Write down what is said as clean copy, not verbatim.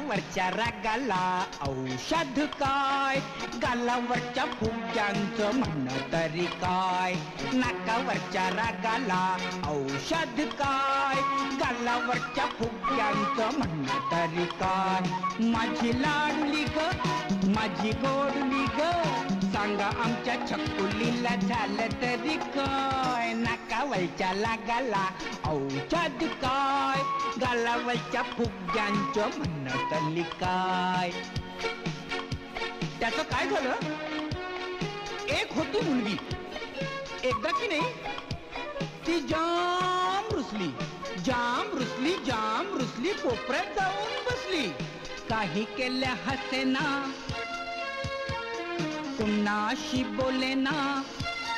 नाकावरच्या रागाला औषध काय, गालावरच्या फुग्यांचं म्हणणं तरी काय. नाकावरच्या रागाला औषध काय, गालावरच्या फुग्यांचं म्हणणं तरी काय. माझी लाडली ग, माझी गोडली ग, सांगा आमच्या छकुलीला झालं तरी काय. नाकावरच्या लागाला औषध काय, गालावरच्या फुग्यांचं म्हणणं तरी काय. त्याचं काय झालं, एक होती मुलगी, एकदा की नाही ती जाम रुसली, जाम रुसली, जाम रुसली, कोपऱ्यात जाऊन बसली. काही केल्या हसेना, कुणाशी बोलेना,